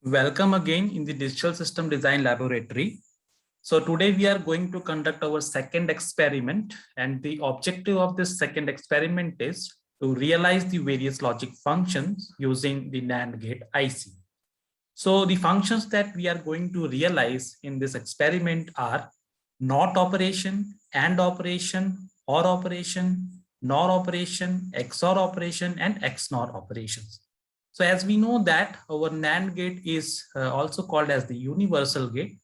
Welcome again in the Digital System Design Laboratory. So today we are going to conduct our second experiment, and the objective of this second experiment is to realize the various logic functions using the NAND gate IC. So the functions that we are going to realize in this experiment are NOT operation, AND operation, OR operation, NOR operation, XOR operation, and XNOR operations. So as we know that our NAND gate is also called as the universal gate.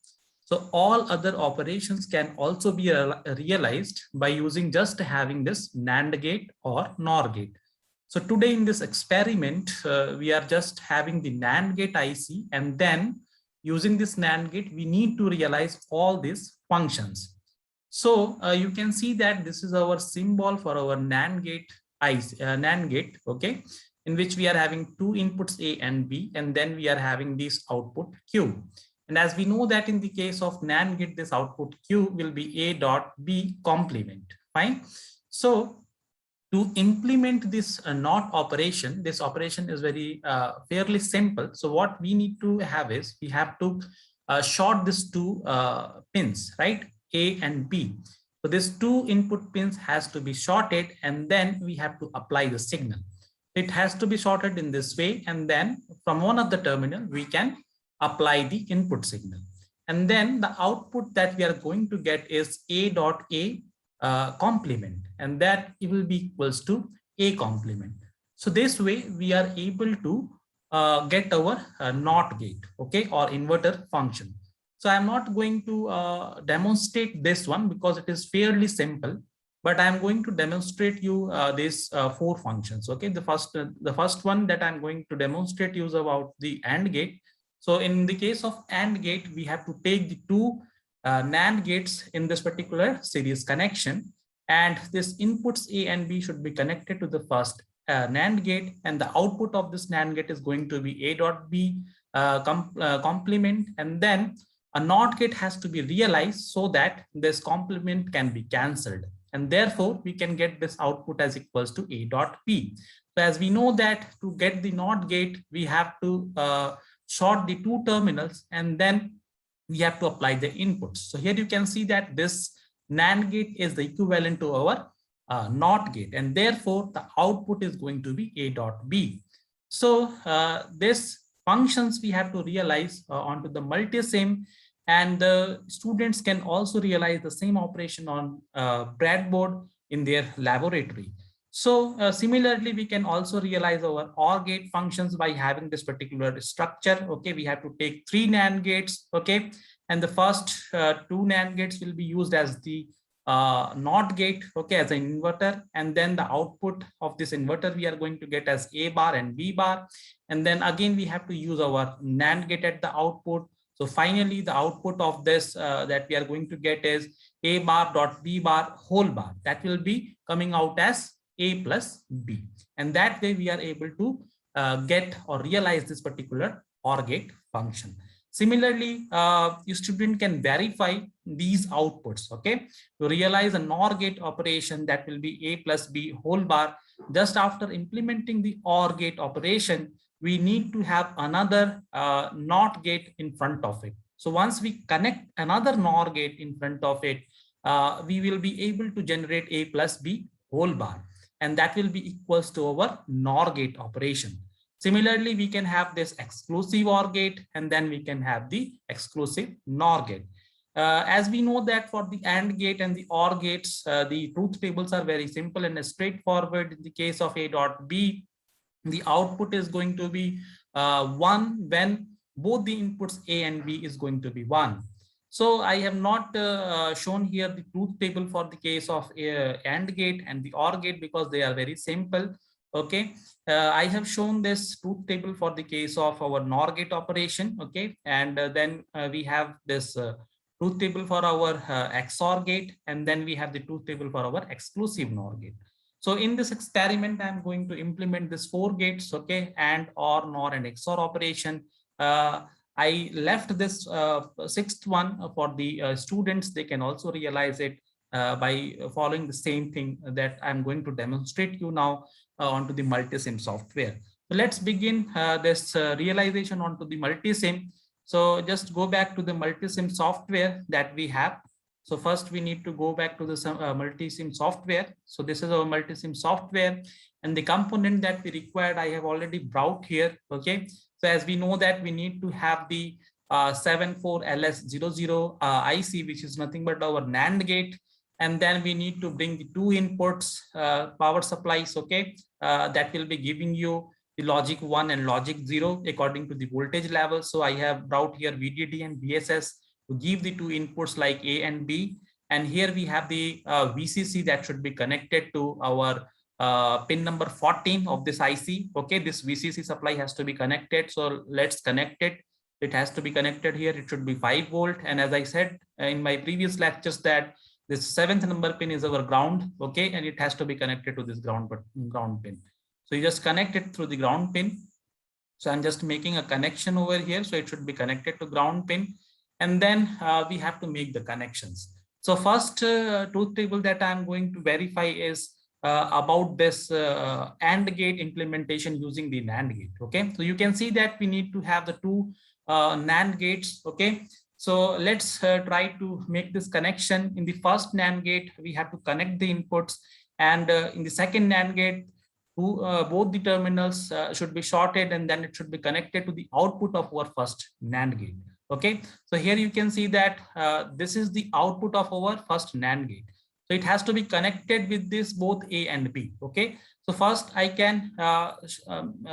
So all other operations can also be realized by using just having this NAND gate or NOR gate. So today in this experiment, we are just having the NAND gate IC, and then using this NAND gate, we need to realize all these functions. So you can see that this is our symbol for our NAND gate IC, NAND gate, okay, in which we are having two inputs A and B, and then we are having this output Q. And as we know that in the case of NAND gate, this output Q will be A dot B complement, fine. So to implement this NOT operation, this operation is very fairly simple. So what we need to have is we have to short these two pins, right? A and B. So these two input pins has to be shorted, and then we have to apply the signal. It has to be shorted in this way, and then from one of the terminal we can apply the input signal. And then the output that we are going to get is A dot A complement, and that it will be equals to A complement. So this way we are able to get our NOT gate, okay, or inverter function. So I'm not going to demonstrate this one because it is fairly simple, but I'm going to demonstrate you these four functions. Okay, the first one that I'm going to demonstrate is about the AND gate. So in the case of AND gate, we have to take the two NAND gates in this particular series connection, and this inputs A and B should be connected to the first NAND gate, and the output of this NAND gate is going to be A dot B complement, and then a NOT gate has to be realized so that this complement can be cancelled, and therefore we can get this output as equals to A dot B. So as we know that to get the NOT gate, we have to short the two terminals, and then we have to apply the inputs. So here you can see that this NAND gate is the equivalent to our NOT gate, and therefore the output is going to be A dot B. So this functions we have to realize onto the multisim, and the students can also realize the same operation on breadboard in their laboratory. So similarly, we can also realize our OR gate functions by having this particular structure. Okay, we have to take three NAND gates. Okay, and the first two NAND gates will be used as the NOT gate. Okay, as an inverter, and then the output of this inverter we are going to get as A bar and B bar, and then again we have to use our NAND gate at the output. So finally, the output of this that we are going to get is A bar dot B bar whole bar. That will be coming out as A plus B, and that way we are able to get or realize this particular OR gate function. Similarly, a student can verify these outputs, okay, to realize a NOR gate operation that will be A plus B whole bar. Just after implementing the OR gate operation, we need to have another NOT gate in front of it. So once we connect another NOR gate in front of it, we will be able to generate A plus B whole bar, and that will be equals to our NOR gate operation. Similarly, we can have this exclusive OR gate, and then we can have the exclusive NOR gate. As we know that for the AND gate and the OR gates, the truth tables are very simple and straightforward. In the case of A dot B, the output is going to be 1 when both the inputs A and B is going to be 1. So I have not shown here the truth table for the case of AND gate and the OR gate because they are very simple. Okay, I have shown this truth table for the case of our NOR gate operation. Okay, and then we have this truth table for our XOR gate, and then we have the truth table for our exclusive NOR gate. So in this experiment, I'm going to implement this 4 gates, okay, and OR, NOR, and XOR operation. I left this 6th one for the students. They can also realize it by following the same thing that I'm going to demonstrate you now onto the multisim software. Let's begin this realization onto the multisim. So just go back to the multisim software that we have. So first we need to go back to the multisim software. So this is our multisim software, and the component that we required I have already brought here. Okay, so as we know that we need to have the 74LS00 IC, which is nothing but our NAND gate, and then we need to bring the two inputs power supplies. Okay, that will be giving you the logic 1 and logic 0 according to the voltage level. So I have brought here VDD and VSS to give the two inputs like A and B. And here we have the VCC that should be connected to our pin number 14 of this IC. Okay, this VCC supply has to be connected. So let's connect it. It has to be connected here. It should be 5 volt. And as I said in my previous lectures that this 7th number pin is our ground. Okay, and it has to be connected to this ground pin. So you just connect it through the ground pin. So I'm just making a connection over here. So it should be connected to ground pin. And then we have to make the connections. So first truth table that I'm going to verify is about this AND gate implementation using the NAND gate. Okay, so you can see that we need to have the two NAND gates. Okay, so let's try to make this connection. In the first NAND gate, we have to connect the inputs, and in the second NAND gate, both the terminals should be shorted, and then it should be connected to the output of our first NAND gate. Okay, so here you can see that this is the output of our first NAND gate. So it has to be connected with this both A and B. Okay, so first I can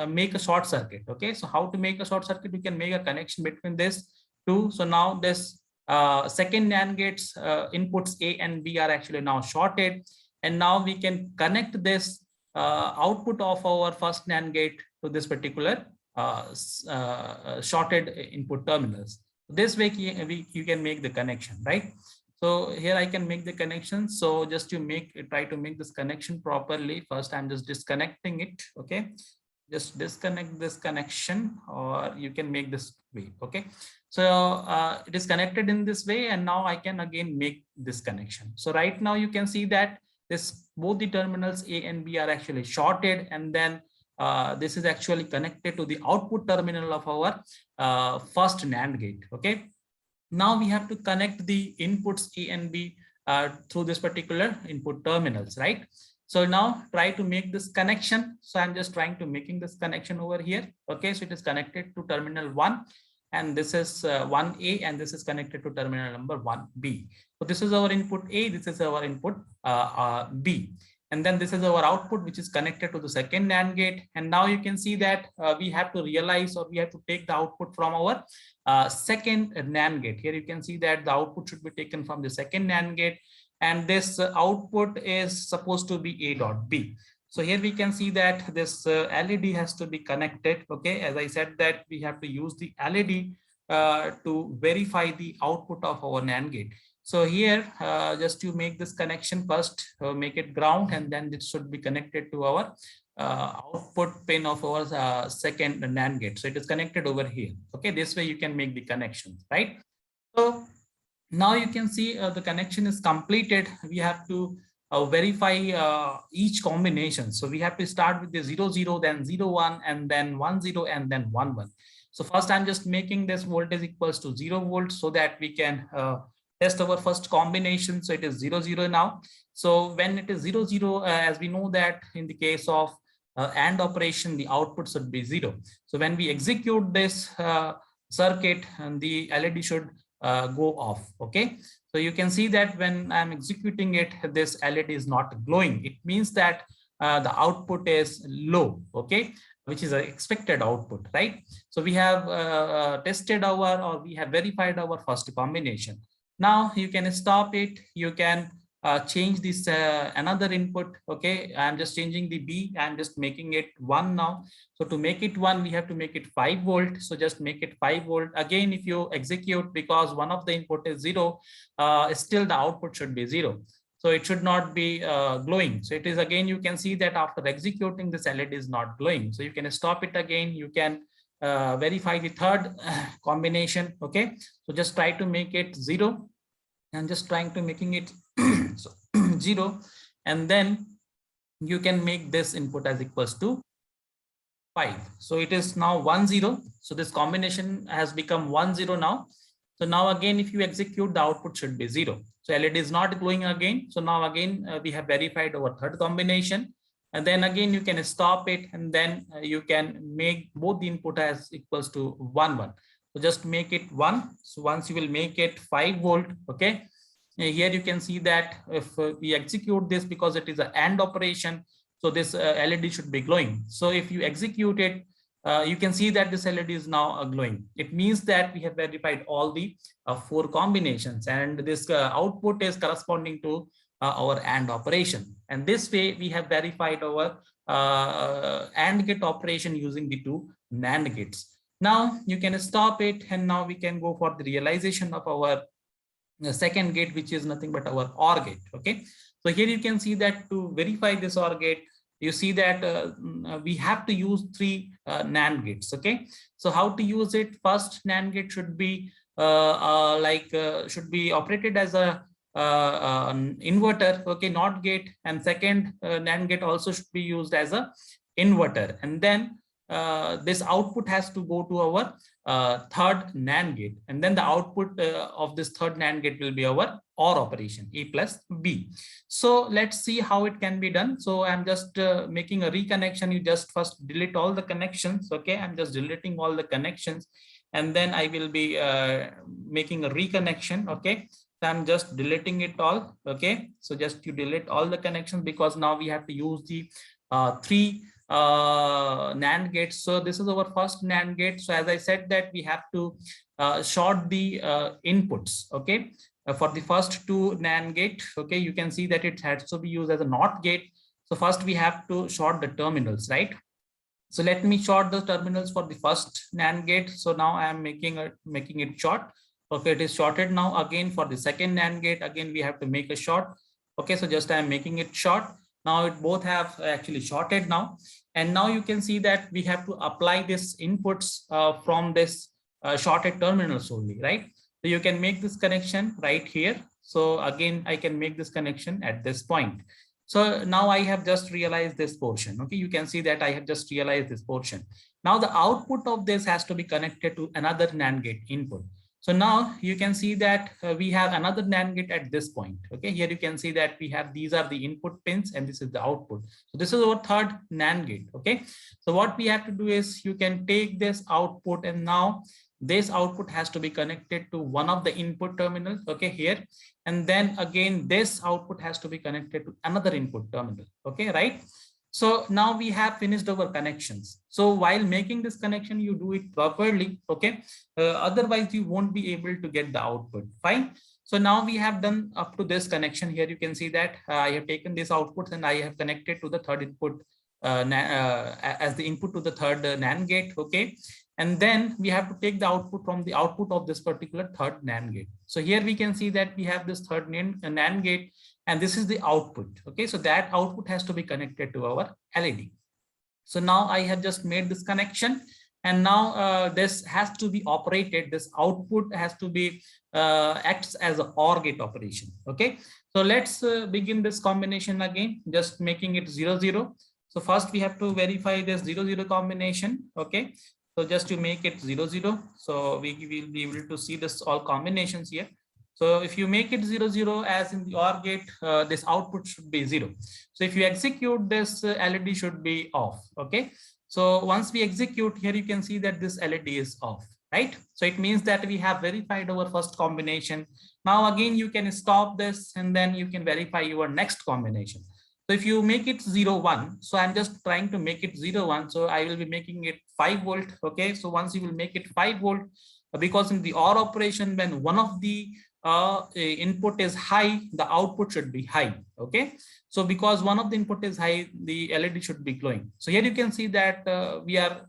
make a short circuit. Okay, so how to make a short circuit? You can make a connection between this two. So now this second NAND gates inputs A and B are actually now shorted, and now we can connect this output of our first NAND gate to this particular shorted input terminals. This way you can make the connection, right? So here I can make the connection. So just to try to make this connection properly, first I'm just disconnecting it. Okay, just disconnect this connection, or you can make this way. Okay, so it is connected in this way, and now I can again make this connection. So right now you can see that both the terminals A and B are actually shorted, and then this is actually connected to the output terminal of our first NAND gate. Okay, now we have to connect the inputs A and B through this particular input terminals, right? So now try to make this connection. So I'm just trying to making this connection over here. Okay, so it is connected to terminal 1, and this is 1A, and this is connected to terminal number 1B. So this is our input A, this is our input B, and then this is our output, which is connected to the second NAND gate. And now you can see that we have to realize, or we have to take the output from our second NAND gate. Here you can see that the output should be taken from the second NAND gate, and this output is supposed to be A dot B. So here we can see that this LED has to be connected. Okay, as I said that we have to use the LED to verify the output of our NAND gate. So here just to make this connection, first make it ground, and then this should be connected to our output pin of our second NAND gate. So it is connected over here. Okay, this way you can make the connections, right? So now you can see the connection is completed. We have to verify each combination. So we have to start with the 0, 0, then 0, 1, and then 1, 0, and then 1, 1. So first I'm just making this voltage equals to 0 volts so that we can test our first combination. So it is 0, 0 now. So when it is 0, 0, as we know that in the case of AND operation, the output should be 0. So when we execute this circuit, and the LED should go off. Okay, so you can see that when I'm executing it, this LED is not glowing. It means that the output is low. Okay, which is an expected output, right? So we have tested or we have verified our first combination. Now you can stop it. You can change this another input. Okay, I'm just changing the B. I'm just making it 1 now. So to make it 1, we have to make it 5 volt. So just make it 5 volt. Again, if you execute, because one of the input is 0, still the output should be 0. So it should not be glowing. So it is again, you can see that after executing, this LED is not glowing. So you can stop it again. You can verify the third combination. Okay, so just try to make it 0. I'm just trying to making it so 0, and then you can make this input as equals to 5. So it is now 1 0. So this combination has become 1 0 now. So now again, if you execute, the output should be 0. So LED is not glowing again. So now again, we have verified our third combination. And then again, you can stop it, and then you can make both the input as equals to 1 1. So just make it 1. So once you will make it 5 volt, okay. Here you can see that if we execute this, because it is an AND operation, so this LED should be glowing. So if you execute it, you can see that this LED is now glowing. It means that we have verified all the 4 combinations, and this output is corresponding to our AND operation. And this way we have verified our AND gate operation using the 2 NAND gates. Now you can stop it, and now we can go for the realization of our second gate, which is nothing but our OR gate. Okay, so here you can see that to verify this OR gate, you see that we have to use 3 NAND gates. Okay, so how to use it? First NAND gate should be should be operated as a inverter, okay, NOT gate, and second NAND gate also should be used as a inverter, and then this output has to go to our third NAND gate, and then the output of this third NAND gate will be our OR operation, A plus B. So let's see how it can be done. So I'm just making a reconnection. You just first delete all the connections. Okay, I'm just deleting all the connections, and then I will be making a reconnection. Okay, so I'm just deleting it all. Okay, so just you delete all the connections, because now we have to use the 3 NAND gates. So this is our first NAND gate. So as I said that we have to short the inputs. Okay, for the first 2 NAND gate. Okay, you can see that it has to be used as a NOT gate. So first we have to short the terminals, right? So let me short the terminals for the first NAND gate. So now I am making it short. Okay, it is shorted now. Again for the second NAND gate, again we have to make a short. Okay, so just I am making it short. Now it both have actually shorted now, and now you can see that we have to apply this inputs from this shorted terminals only, right? So you can make this connection right here. So again, I can make this connection at this point. So now I have just realized this portion. Okay, you can see that I have just realized this portion. Now the output of this has to be connected to another NAND gate input. So now you can see that we have another NAND gate at this point. Okay, here you can see that we have, these are the input pins and this is the output. So this is our third NAND gate. Okay, so what we have to do is you can take this output, and now this output has to be connected to one of the input terminals. Okay, here, and then again this output has to be connected to another input terminal. Okay, right? So now we have finished our connections. So while making this connection, you do it properly. Okay, otherwise you won't be able to get the output. Fine. So now we have done up to this connection. Here you can see that I have taken this output and I have connected to the third input as the input to the third NAND gate. Okay, and then we have to take the output from the output of this particular third NAND gate. So here we can see that we have this third NAND gate, and this is the output. Okay, so that output has to be connected to our LED. So now I have just made this connection, and now this has to be operated. This output has to be acts as an OR gate operation. Okay, so let's begin this combination again, just making it 0 0. So first we have to verify this 0 0 combination. Okay, so just to make it 0 0, so we will be able to see this all combinations here. So if you make it 0 0 as in the OR gate, this output should be 0. So if you execute this, LED should be off. Okay, so once we execute here, you can see that this LED is off, right? So it means that we have verified our first combination. Now again, you can stop this, and then you can verify your next combination. So if you make it 0 1, so I'm just trying to make it 0 1. So I will be making it 5 volt. Okay, so once you will make it 5 volt, because in the OR operation, when one of the input is high, the output should be high. Okay, so because one of the input is high, the LED should be glowing. So here you can see that we are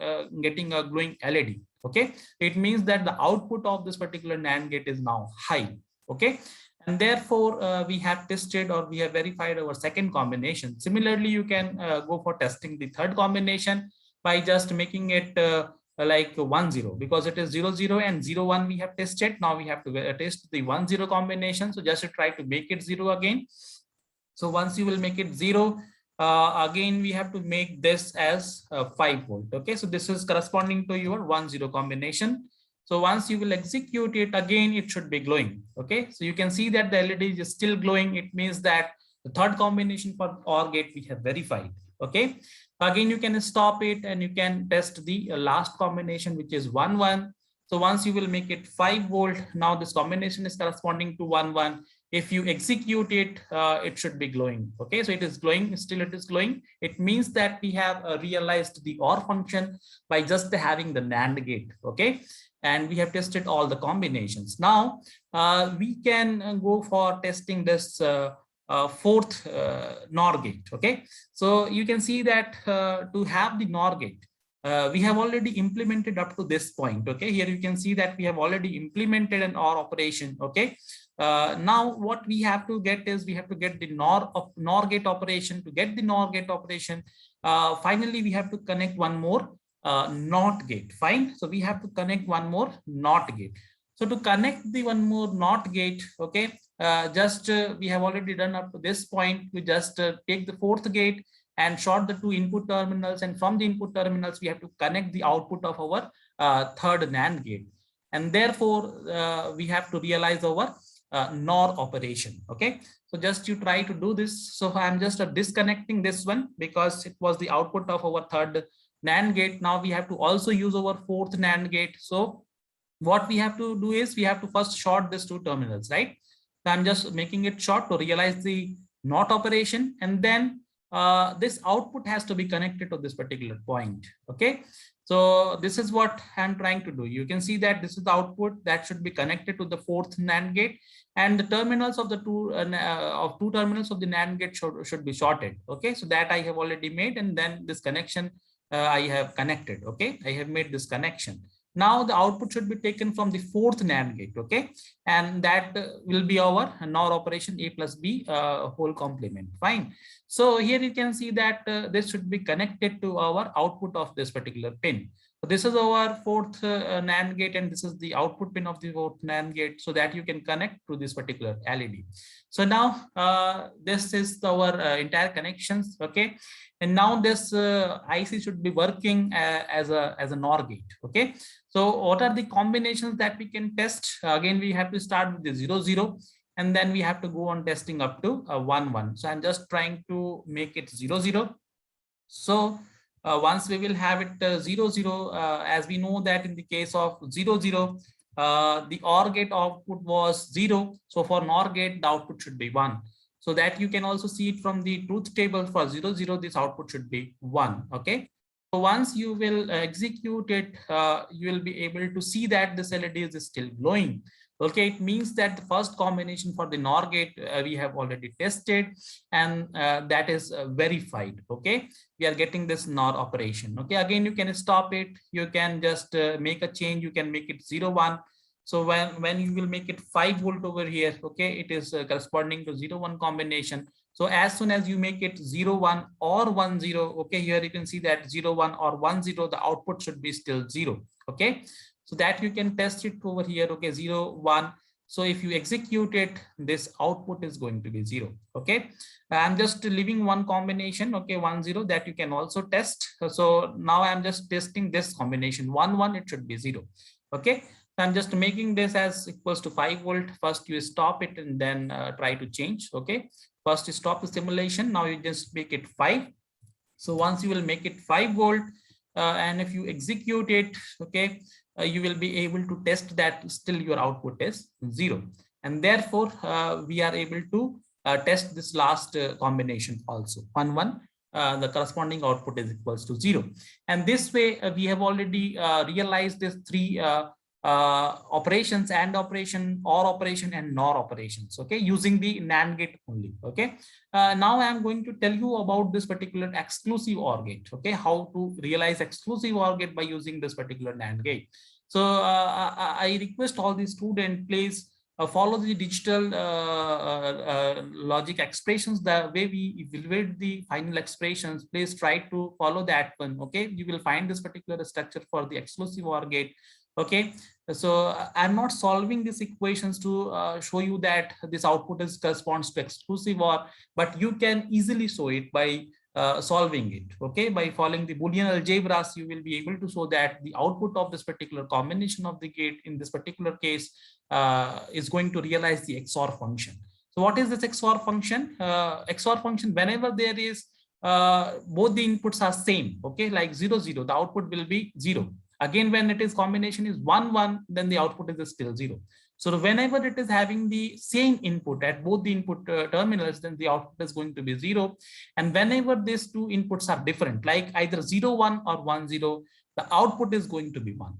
getting a glowing LED. Okay, it means that the output of this particular NAND gate is now high. Okay, and therefore we have tested, or we have verified our second combination. Similarly, you can go for testing the third combination by just making it like 1 0, because it is 0 0 and 0 1 we have tested. Now we have to test the 1 0 combination. So just to try to make it 0 again. So once you will make it 0, again we have to make this as 5 volt. Okay, so this is corresponding to your 1-0 combination. So once you will execute it again, it should be glowing. Okay, so you can see that the LED is still glowing. It means that the third combination for OR gate we have verified. Okay, again you can stop it and you can test the last combination, which is 1-1. So once you will make it 5 volt, now this combination is corresponding to 1-1. If you execute it, it should be glowing. Okay, so it is glowing, still it is glowing. It means that we have realized the OR function by just having the NAND gate. Okay, and we have tested all the combinations. Now we can go for testing this fourth NOR gate. Okay, so you can see that to have the NOR gate, we have already implemented up to this point. Okay, here you can see that we have already implemented an OR operation. Okay, now what we have to get is we have to get the NOR gate operation. To get the NOR gate operation, finally we have to connect one more NOT gate. Fine, so we have to connect one more NOT gate. So to connect the one more NOT gate, okay, we have already done up to this point. We just take the fourth gate and short the two input terminals, and from the input terminals we have to connect the output of our third NAND gate, and therefore we have to realize our NOR operation. Okay, so just you try to do this. So I'm just disconnecting this one because it was the output of our third NAND gate. Now we have to also use our fourth NAND gate. So what we have to do is we have to first short these two terminals, right? So I'm just making it short to realize the NOT operation, and then this output has to be connected to this particular point. Okay, so this is what I'm trying to do. You can see that this is the output that should be connected to the fourth NAND gate, and the terminals of the two terminals of the NAND gate should be shorted. Okay, so that I have already made, and then this connection I have connected. Okay, I have made this connection. Now the output should be taken from the fourth NAND gate. Okay, and that will be our NOR operation, A plus B whole complement. Fine. So here you can see that this should be connected to our output of this particular pin. So this is our fourth NAND gate, and this is the output pin of the fourth NAND gate, so that you can connect to this particular LED. So now this is our entire connections. Okay, and now this IC should be working as a NOR gate. Okay, so what are the combinations that we can test? Again, we have to start with the 0-0, and then we have to go on testing up to 1-1. So I'm just trying to make it 0-0. So once we will have it 0-0, as we know that in the case of 0-0, the OR gate output was 0. So for NOR gate, the output should be 1. So that you can also see it from the truth table. For 0-0, this output should be 1. Okay. So once you will execute it, you will be able to see that this LED is still glowing. Okay, it means that the first combination for the NOR gate we have already tested, and that is verified. Okay, we are getting this NOR operation. Okay, again you can stop it. You can just make a change. You can make it 0-1. So when you will make it 5 volt over here, okay, it is corresponding to 0-1 combination. So as soon as you make it 0-1 or 1-0, okay, here you can see that 0-1 or 1-0, the output should be still 0. Okay, so that you can test it over here. Okay, 0-1. So if you execute it, this output is going to be 0. Okay, I'm just leaving one combination. Okay, 1-0, that you can also test. So now I'm just testing this combination 1-1. It should be 0. Okay, I'm just making this as equals to 5 volt. First you stop it and then try to change. Okay, first you stop the simulation. Now you just make it 5. So once you will make it 5 volt, and if you execute it, okay, you will be able to test that still your output is 0, and therefore we are able to test this last combination also 1-1. The corresponding output is equals to 0, and this way we have already realized these three operations: AND operation, OR operation, and NOR operations. Okay, using the NAND gate only. Okay, now I am going to tell you about this particular exclusive OR gate. Okay, how to realize exclusive OR gate by using this particular NAND gate. So I request all the students, please follow the digital logic expressions, the way we evaluate the final expressions. Please try to follow that one. Okay, you will find this particular structure for the exclusive OR gate. Okay, so I'm not solving these equations to show you that this output is corresponds to exclusive OR, but you can easily show it by solving it. Okay, by following the Boolean algebras, you will be able to show that the output of this particular combination of the gate in this particular case is going to realize the XOR function. So what is this XOR function? XOR function, whenever there is both the inputs are same, okay, like 0 0, the output will be 0. Again, when it is combination is 1 1, then the output is still 0. So whenever it is having the same input at both the input terminals, then the output is going to be 0. And whenever these two inputs are different, like either 0 1 or 1 0, the output is going to be 1.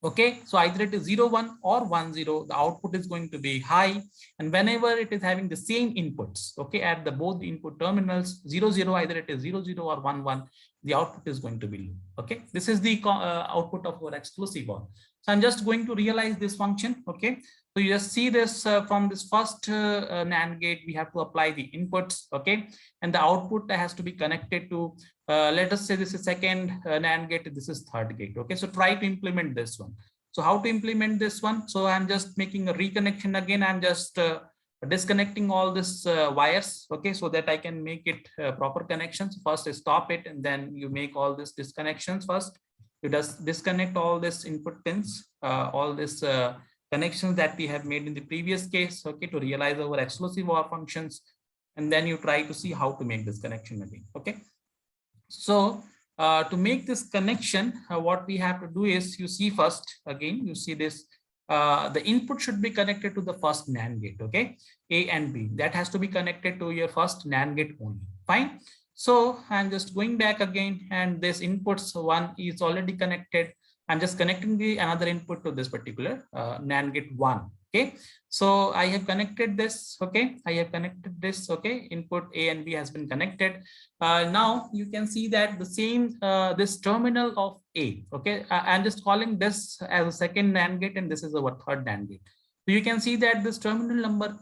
Okay, so either it is 0 1 or 1 0, the output is going to be high. And whenever it is having the same inputs, okay, at the both the input terminals 0 0, either it is 0 0 or 1 1, the output is going to be low. Okay, this is the output of our exclusive OR. So I'm just going to realize this function. Okay, so you just see this from this first NAND gate, we have to apply the inputs. Okay, and the output has to be connected to let us say this is second NAND gate, this is third gate. Okay, so try to implement this one. So how to implement this one? So I'm just making a reconnection again. I'm just disconnecting all this wires, okay, so that I can make it proper connections. First I stop it, and then you make all these disconnections. First you just disconnect all this input pins, all this connections that we have made in the previous case, okay, to realize our exclusive OR functions, and then you try to see how to make this connection again. Okay, so to make this connection, what we have to do is, you see first again, you see this, the input should be connected to the first NAND gate, okay, A and B, that has to be connected to your first NAND gate only. Fine. So I'm just going back again, and this inputs one is already connected. I'm just connecting the another input to this particular NAND gate 1. Okay, so I have connected this. Okay, I have connected this. Okay, input A and B has been connected. Now you can see that the same this terminal of A. Okay, I'm just calling this as a second NAND gate, and this is our third NAND gate. So you can see that this terminal number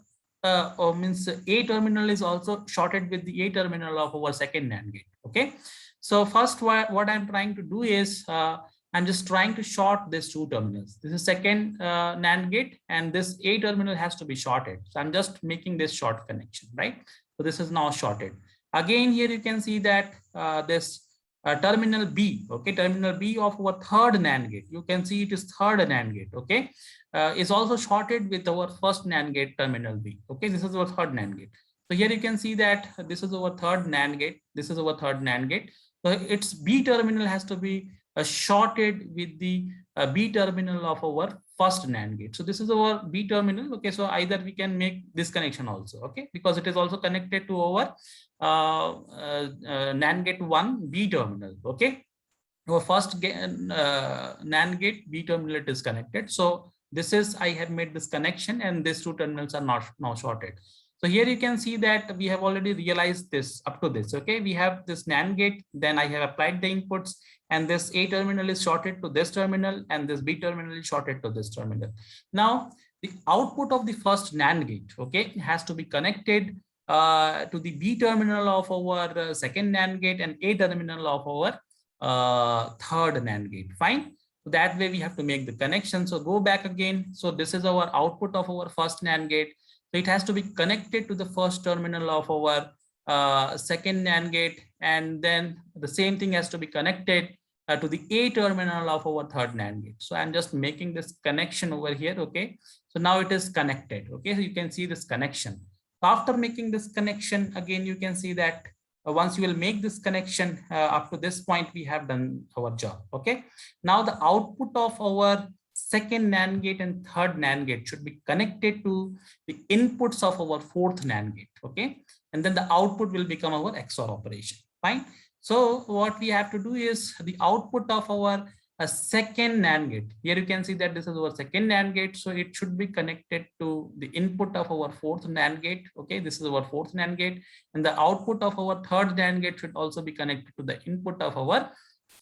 means A terminal is also shorted with the A terminal of our second NAND gate. Okay, so first what I'm trying to do is I'm just trying to short these two terminals. This is second NAND gate, and this A terminal has to be shorted. So I'm just making this short connection, right? So this is now shorted. Again, here you can see that this terminal B, okay, terminal B of our third NAND gate. You can see it is third NAND gate, okay, is also shorted with our first NAND gate terminal B. Okay, this is our third NAND gate. So here you can see that this is our third NAND gate. This is our third NAND gate. So its B terminal has to be shorted with the B terminal of our first NAND gate. So this is our B terminal. Okay, so either we can make this connection also, okay, because it is also connected to our NAND gate 1 B terminal. Okay, our first NAND gate B terminal it is connected. So this is, I have made this connection, and these two terminals are not now shorted. So here you can see that we have already realized this up to this. Okay, we have this NAND gate, then I have applied the inputs, and this A terminal is shorted to this terminal, and this B terminal is shorted to this terminal. Now the output of the first NAND gate, okay, has to be connected to the B terminal of our second NAND gate and A terminal of our third NAND gate. Fine. So that way we have to make the connection. So go back again. So this is our output of our first NAND gate. So it has to be connected to the first terminal of our second NAND gate, and then the same thing has to be connected to the A terminal of our third NAND gate. So I'm just making this connection over here. Okay, so now it is connected. Okay, so you can see this connection. After making this connection, again you can see that once you will make this connection up to this point, we have done our job. Okay, now the output of our second NAND gate and third NAND gate should be connected to the inputs of our fourth NAND gate. Okay, and then the output will become our XOR operation. Fine. So what we have to do is the output of our second NAND gate. Here you can see that this is our second NAND gate. So it should be connected to the input of our fourth NAND gate. Okay, this is our fourth NAND gate, and the output of our third NAND gate should also be connected to the input of our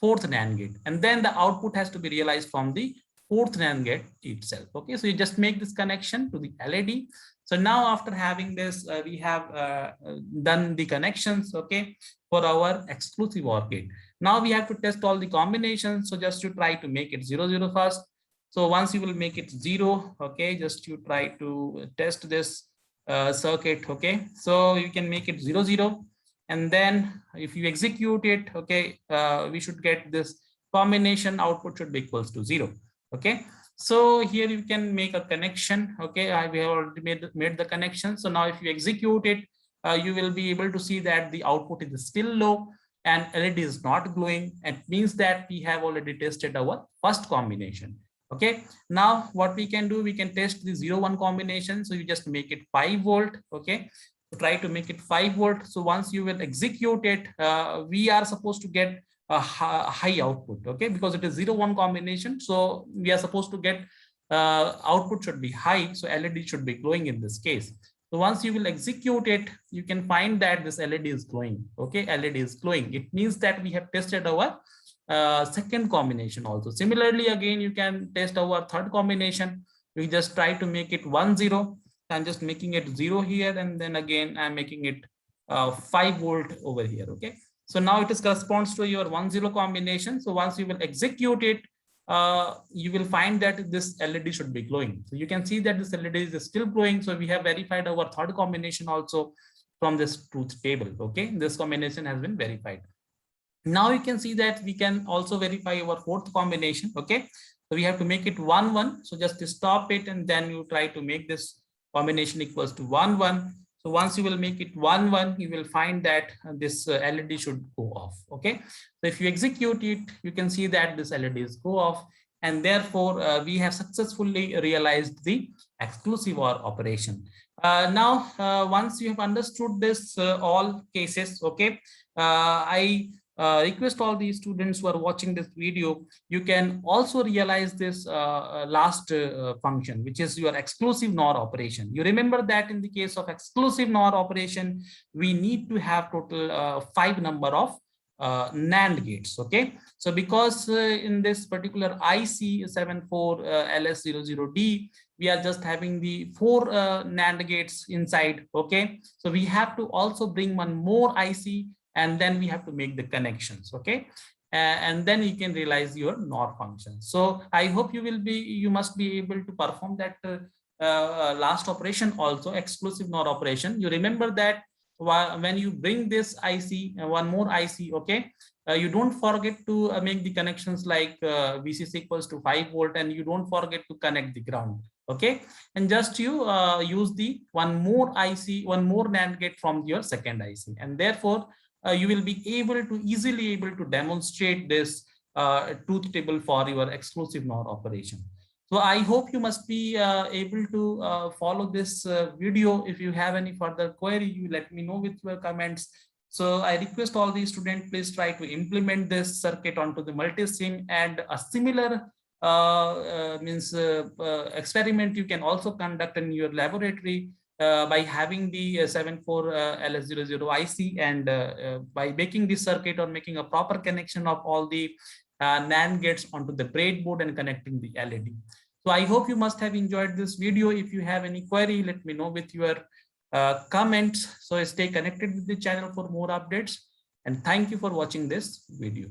fourth NAND gate. And then the output has to be realized from the fourth NAND gate itself. Okay, so you just make this connection to the LED. So now after having this, we have done the connections, okay, for our exclusive OR gate. Now we have to test all the combinations. So just to try to make it 0 0 first. So once you will make it 0, okay, just you try to test this circuit. Okay, so you can make it 0 0. And then if you execute it, okay, we should get this combination output should be equals to 0. Okay, so here you can make a connection. Okay, we have already made the connection. So now if you execute it, you will be able to see that the output is still low and LED is not glowing. It means that we have already tested our first combination. Okay, now what we can do, we can test the 0-1 combination. So you just make it 5 volt. Okay, so try to make it 5 volt. So once you will execute it, we are supposed to get a high output. Okay, because it is 0-1 combination, so we are supposed to get output should be high, so LED should be glowing in this case. So once you will execute it, you can find that this LED is glowing. Okay, LED is glowing. It means that we have tested our second combination also. Similarly, again, you can test our third combination. We just try to make it 1-0. I'm just making it 0 here, and then again I'm making it 5 volt over here. Okay, so now it is corresponds to your 1-0 combination. So once you will execute it, you will find that this LED should be glowing. So you can see that this LED is still glowing. So we have verified our third combination also from this truth table. Okay, this combination has been verified. Now you can see that we can also verify our fourth combination. Okay, so we have to make it 1-1. So just stop it, and then you try to make this combination equals to 1-1. So once you will make it 1-1, you will find that this LED should go off. Okay, so if you execute it, you can see that this LEDs go off, and therefore we have successfully realized the exclusive OR operation. Now, once you have understood this all cases, okay, I request all the students who are watching this video, you can also realize this last function, which is your exclusive NOR operation. You remember that in the case of exclusive NOR operation, we need to have total 5 number of NAND gates. Okay, so because in this particular IC 74LS00D, we are just having the 4 NAND gates inside. Okay, so we have to also bring one more IC, and then we have to make the connections. Okay, and then you can realize your NOR function. So I hope you must be able to perform that last operation also, exclusive NOR operation. You remember that when you bring this IC, one more IC, okay, you don't forget to make the connections like VCC equals to 5 volt, and you don't forget to connect the ground. Okay, and just you use the one more IC, one more NAND gate from your second IC, and therefore you will be easily able to demonstrate this truth table for your exclusive NOR operation. So I hope you must be able to follow this video. If you have any further query, you let me know with your comments. So I request all the students, please try to implement this circuit onto the multi-sim, and a similar experiment you can also conduct in your laboratory by having the 74LS00 IC, and by making this circuit or making a proper connection of all the NAND gates onto the breadboard and connecting the LED. So I hope you must have enjoyed this video. If you have any query, let me know with your comments. So stay connected with the channel for more updates, and thank you for watching this video.